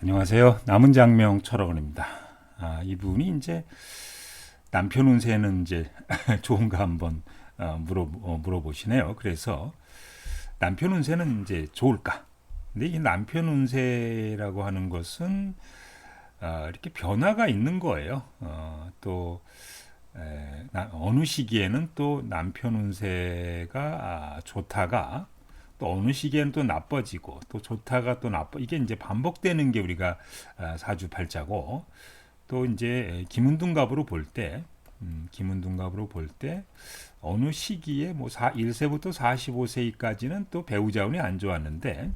안녕하세요. 남은 장명 철학원입니다. 이분이 이제 남편 운세는 이제 좋은가 한번 물어보시네요. 그래서 남편 운세는 이제 좋을까? 근데 이 남편 운세라고 하는 것은 이렇게 변화가 있는 거예요. 또 어느 시기에는 또 남편 운세가 좋다가 또 어느 시기에는 또 나빠지고 또 좋다가 또 나빠 이게 이제 반복되는 게 우리가 사주팔자고 또 이제 김운둔갑으로 볼 때 김운둔갑으로 볼 때 어느 시기에 뭐 1세부터 45세까지는 또 배우자 운이 안 좋았는데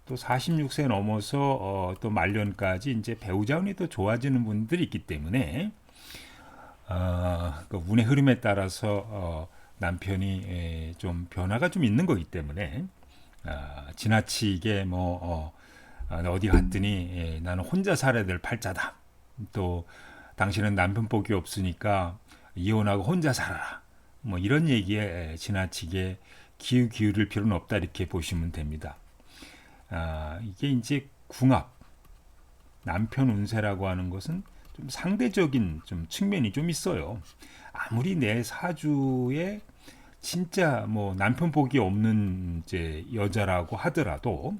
또 46세 넘어서 또 말년까지 이제 배우자 운이 또 좋아지는 분들이 있기 때문에 그 운의 흐름에 따라서 남편이 좀 변화가 좀 있는 거기 때문에 지나치게 어디 갔더니 나는 혼자 살아야 될 팔자다. 또 당신은 남편 복이 없으니까 이혼하고 혼자 살아라. 뭐 이런 얘기에 지나치게 기울일 필요는 없다 이렇게 보시면 됩니다. 이게 이제 궁합, 남편 운세라고 하는 것은 좀 상대적인 좀 측면이 좀 있어요. 아무리 내 사주에 진짜 뭐 남편 복이 없는 이제 여자라고 하더라도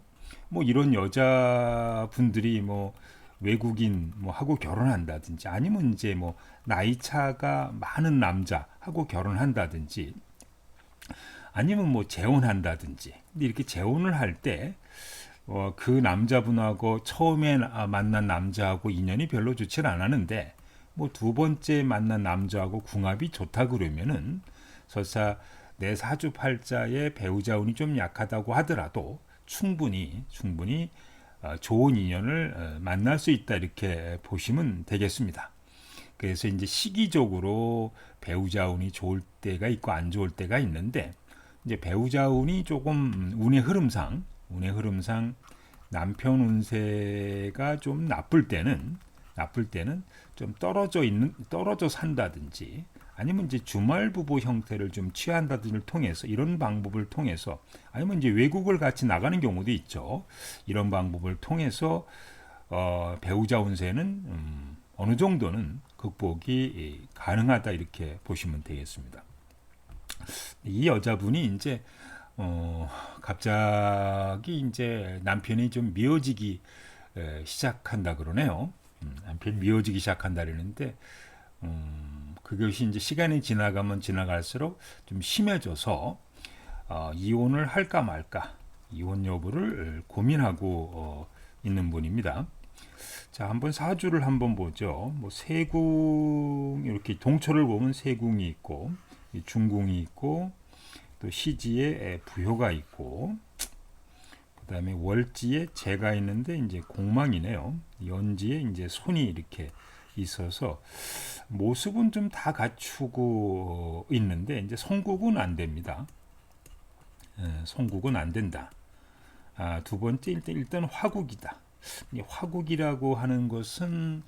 뭐 이런 여자분들이 뭐 외국인 뭐 하고 결혼한다든지 아니면 이제 뭐 나이 차가 많은 남자하고 결혼한다든지 아니면 뭐 재혼한다든지 근데 이렇게 재혼을 할 때 그 남자분하고 처음에 만난 남자하고 인연이 별로 좋질 않았는데 뭐 두 번째 만난 남자하고 궁합이 좋다 그러면은 설사 내 사주팔자의 배우자 운이 좀 약하다고 하더라도 충분히 좋은 인연을 만날 수 있다 이렇게 보시면 되겠습니다. 그래서 이제 시기적으로 배우자 운이 좋을 때가 있고 안 좋을 때가 있는데 이제 배우자 운이 조금 운의 흐름상 남편 운세가 좀 나쁠 때는 좀 떨어져 산다든지 아니면 이제 주말 부부 형태를 좀 취한다든지를 통해서 이런 방법을 통해서 아니면 이제 외국을 같이 나가는 경우도 있죠. 이런 방법을 통해서 배우자 운세는 어느 정도는 극복이 가능하다 이렇게 보시면 되겠습니다. 이 여자분이 이제 갑자기 이제 남편이 좀 미워지기 시작한다 그러네요. 남편이 미워지기 시작한다 그러는데 그것이 이제 시간이 지나가면 지나갈수록 좀 심해져서 이혼을 할까 말까 이혼 여부를 고민하고 있는 분입니다. 자, 한번 사주를 한번 보죠. 뭐 세궁 이렇게 동초를 보면 세궁이 있고 중궁이 있고 또 시지에 부효가 있고 그다음에 월지에 재가 있는데 이제 공망이네요. 연지에 이제 손이 이렇게 있어서 모습은 좀 다 갖추고 있는데 이제 송국은 안 됩니다. 송국은 안 된다. 두 번째 일단 화국이다. 화국이라고 하는 것은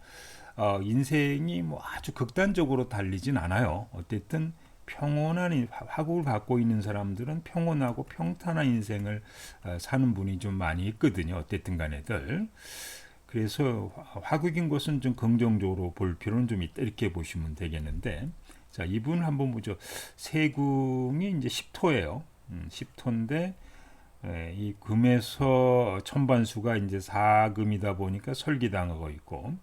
인생이 뭐 아주 극단적으로 달리진 않아요. 어쨌든 평온한 화국을 갖고 있는 사람들은 평온하고 평탄한 인생을 사는 분이 좀 많이 있거든요. 어쨌든 간에들. 그래서 화국인 것은 좀 긍정적으로 볼 필요는 좀 있다 이렇게 보시면 되겠는데 자 이분 한번 보죠. 세궁이 이제 10토예요. 10토인데 이 금에서 천반수가 이제 4금이다 보니까 설기당하고 있고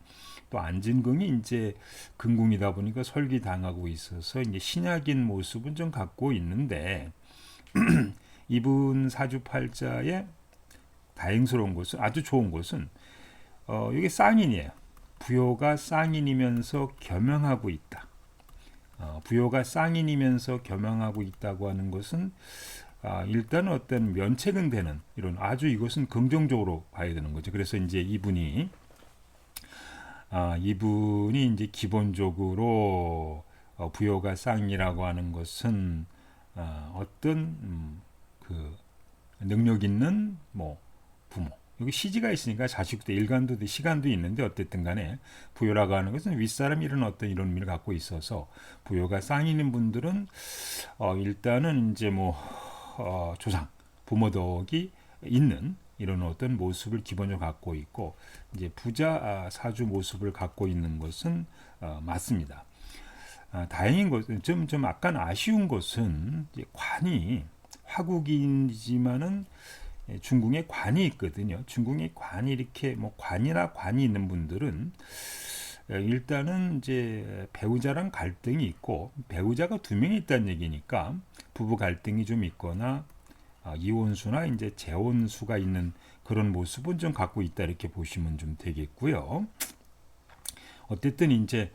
또 안진궁이 이제 금궁이다 보니까 설기당하고 있어서 이제 신약인 모습은 좀 갖고 있는데 이분 사주팔자의 다행스러운 것은 아주 좋은 것은 이게 쌍인이에요. 부여가 쌍인이면서 겸용하고 있다. 부여가 쌍인이면서 겸용하고 있다고 하는 것은 일단 어떤 면책은 되는 이런 아주 이것은 긍정적으로 봐야 되는 거죠. 그래서 이제 이분이 이제 기본적으로 부여가 쌍이라고 하는 것은 어떤 그 능력 있는 뭐 부모 여기 시지가 있으니까 자식도 일간도 시간도 있는데 어쨌든 간에 부여라고 하는 것은 윗사람 이런 어떤 이런 의미를 갖고 있어서 부여가 쌍인인 분들은 일단은 이제 뭐 조상 부모 덕이 있는 이런 어떤 모습을 기본적으로 갖고 있고 이제 부자 사주 모습을 갖고 있는 것은 맞습니다. 다행인 것은 좀 약간 아쉬운 것은 이제 관이 화국이지만은 중궁에 관이 있거든요. 중궁에 관이 이렇게 뭐 관이나 관이 있는 분들은 일단은 이제 배우자랑 갈등이 있고 배우자가 두 명이 있다는 얘기니까 부부 갈등이 좀 있거나 이혼수나 이제 재혼수가 있는 그런 모습은 좀 갖고 있다 이렇게 보시면 좀 되겠고요. 어쨌든 이제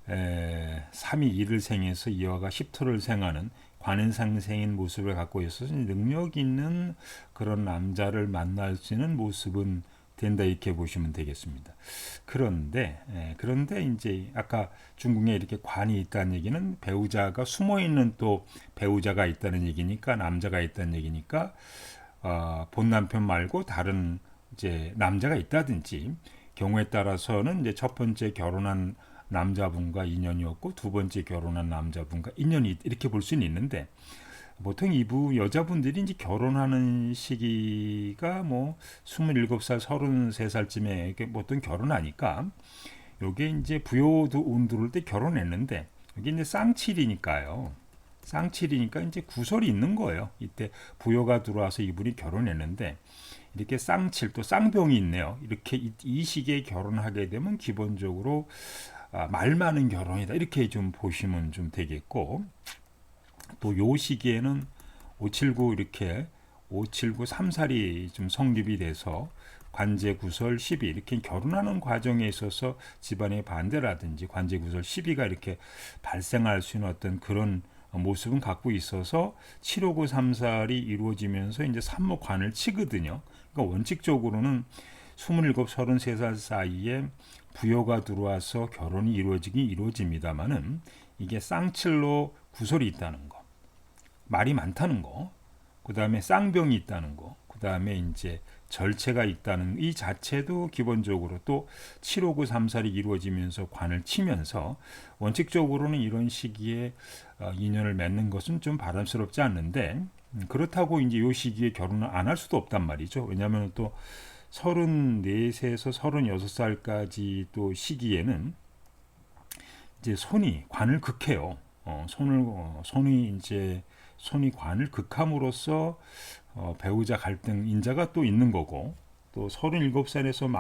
3이 1을 생해서 2화가 10토를 생하는 관은상생인 모습을 갖고 있어서 능력 있는 그런 남자를 만날 수 있는 모습은 된다 이렇게 보시면 되겠습니다. 그런데 이제 아까 중궁에 이렇게 관이 있다는 얘기는 배우자가 숨어 있는 또 배우자가 있다는 얘기니까 남자가 있다는 얘기니까 본 남편 말고 다른 이제 남자가 있다든지 경우에 따라서는 이제 첫 번째 결혼한 남자분과 인연이었고 두 번째 결혼한 남자분과 인연이 이렇게 볼 수는 있는데 보통 이부 여자분들이 이제 결혼하는 시기가 뭐 27살, 33살쯤에 보통 결혼하니까 요게 이제 부요도 운 들어올 때 결혼했는데 이게 이제 쌍칠이니까요. 쌍칠이니까 이제 구설이 있는 거예요. 이때 부요가 들어와서 이분이 결혼했는데 이렇게 쌍칠 또 쌍병이 있네요. 이렇게 이 시기에 결혼하게 되면 기본적으로 말 많은 결혼이다 이렇게 좀 보시면 좀 되겠고 또 요 시기에는 579 이렇게 579 3살이 좀 성립이 돼서 관제구설 12 이렇게 결혼하는 과정에 있어서 집안의 반대라든지 관제구설 12가 이렇게 발생할 수 있는 어떤 그런 모습은 갖고 있어서 759 3살이 이루어지면서 이제 삼목관을 치거든요. 그러니까 원칙적으로는 27, 33살 사이에 부여가 들어와서 결혼이 이루어집니다만은 이게 쌍칠로 구설이 있다는 거, 말이 많다는 거, 그 다음에 쌍병이 있다는 거, 그 다음에 이제 절체가 있다는 이 자체도 기본적으로 또 759 3살이 이루어지면서 관을 치면서 원칙적으로는 이런 시기에 인연을 맺는 것은 좀 바람스럽지 않는데 그렇다고 이제 이 시기에 결혼을 안 할 수도 없단 말이죠. 왜냐하면 또 34세에서 36살까지 또 시기에는 이제 손이 관을 극해요. 손이 관을 극함으로써 배우자 갈등 인자가 또 있는 거고 또 37살에서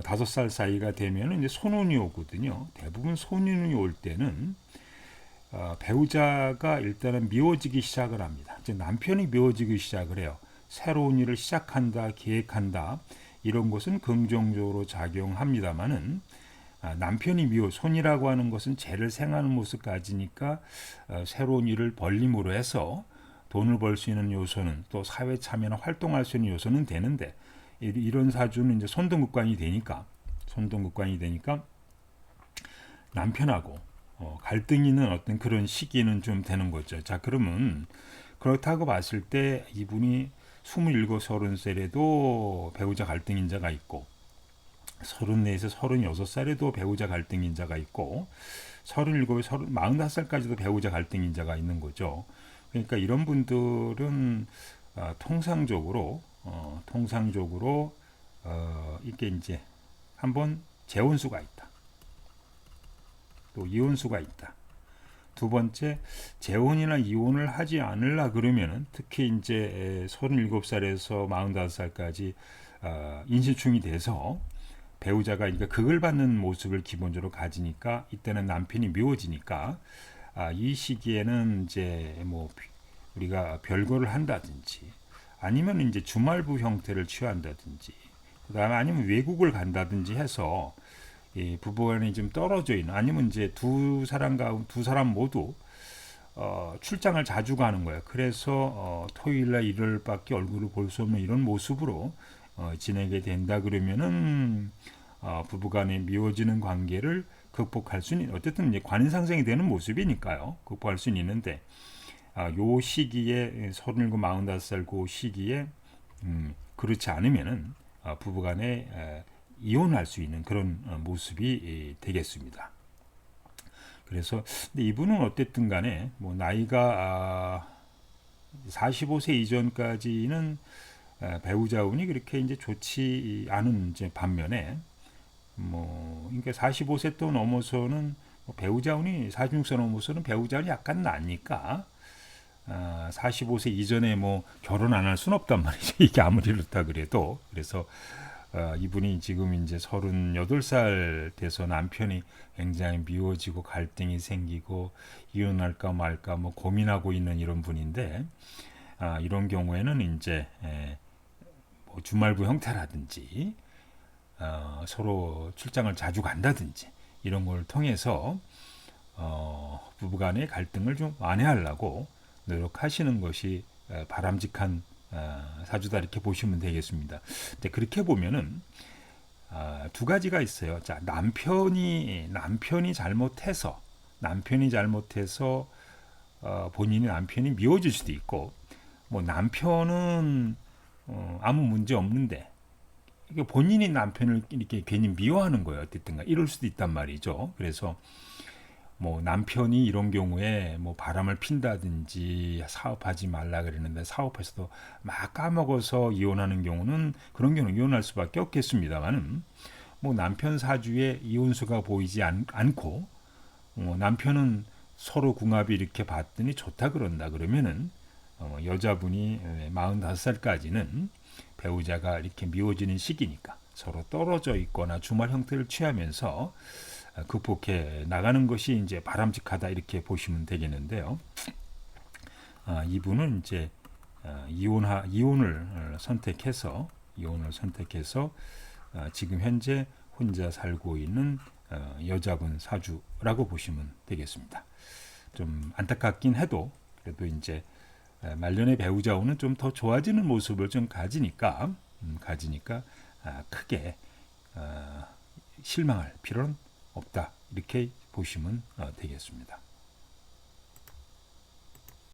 45살 사이가 되면 이제 손운이 오거든요. 대부분 손운이 올 때는 배우자가 일단은 미워지기 시작을 합니다. 이제 남편이 미워지기 시작을 해요. 새로운 일을 시작한다, 계획한다 이런 것은 긍정적으로 작용합니다만은 남편이 손이라고 하는 것은 죄를 생하는 모습까지니까 새로운 일을 벌림으로 해서 돈을 벌 수 있는 요소는 또 사회 참여나 활동할 수 있는 요소는 되는데 이런 사주는 이제 손동극관이 되니까 남편하고 갈등이 있는 어떤 그런 시기는 좀 되는 거죠. 자, 그러면 그렇다고 봤을 때 이분이 27, 30살에도 배우자 갈등인자가 있고 34에서 36살에도 배우자 갈등인자가 있고 37, 45살까지도 배우자 갈등인자가 있는 거죠. 그러니까 이런 분들은 통상적으로 이게 이제 한번 재혼수가 있다. 또 이혼수가 있다. 두 번째, 재혼이나 이혼을 하지 않으려 그러면은 특히 이제 37살에서 45살까지 인신충이 돼서 배우자가 그러니까 극을 받는 모습을 기본적으로 가지니까 이때는 남편이 미워지니까 이 시기에는 이제 뭐 우리가 별거를 한다든지 아니면 이제 주말부 형태를 취한다든지 그다음에 아니면 외국을 간다든지 해서 부부간이 좀 떨어져 있는 아니면 이제 두 사람 모두 출장을 자주 가는 거예요. 그래서 토요일날 일요일밖에 얼굴을 볼 수 없는 이런 모습으로 지내게 된다 그러면은 부부간에 미워지는 관계를 극복할 수 있는 어쨌든 이제 관인상생이 되는 모습이니까요. 극복할 수는 있는데 요 시기에 37, 45살 그 시기에 그렇지 않으면은 부부간에 이혼할 수 있는 그런 모습이 되겠습니다. 그래서 근데 이분은 어쨌든 간에 뭐 나이가 45세 이전까지는 배우자운이 그렇게 이제 좋지 않은 이제 반면에 그러니까 45세 또 넘어서는 배우자운이 46세 넘어서는 배우자운이 약간 나니까 45세 이전에 결혼 안 할 수는 없단 말이죠. 이게 아무리 그렇다 그래도. 그래서 이분이 지금 이제 38살 돼서 남편이 굉장히 미워지고 갈등이 생기고 이혼할까 말까 고민하고 있는 이런 분인데, 이런 경우에는 이제 주말부 형태라든지 서로 출장을 자주 간다든지 이런 걸 통해서 부부간의 갈등을 좀 완화하려고 노력하시는 것이 바람직한 사주다 이렇게 보시면 되겠습니다. 근데 그렇게 보면은 두 가지가 있어요. 자, 남편이 잘못해서 본인이 남편이 미워질 수도 있고, 남편은 아무 문제 없는데 이게 본인이 남편을 이렇게 괜히 미워하는 거예요. 어쨌든가 이럴 수도 있단 말이죠. 그래서 남편이 이런 경우에 바람을 핀다든지 사업하지 말라 그랬는데 사업해서도 막 까먹어서 이혼하는 경우는, 그런 경우는 이혼할 수밖에 없겠습니다만은, 남편 사주에 이혼수가 보이지 않고 남편은 서로 궁합이 이렇게 봤더니 좋다 그런다 그러면은 여자분이 45살까지는 배우자가 이렇게 미워지는 시기니까 서로 떨어져 있거나 주말 형태를 취하면서 극복해 나가는 것이 이제 바람직하다 이렇게 보시면 되겠는데요. 이분은 이제 이혼을 선택해서 지금 현재 혼자 살고 있는 여자분 사주라고 보시면 되겠습니다. 좀 안타깝긴 해도 그래도 이제 말년의 배우자와는 좀 더 좋아지는 모습을 좀 가지니까 크게 실망할 필요는 없다 이렇게 보시면 되겠습니다.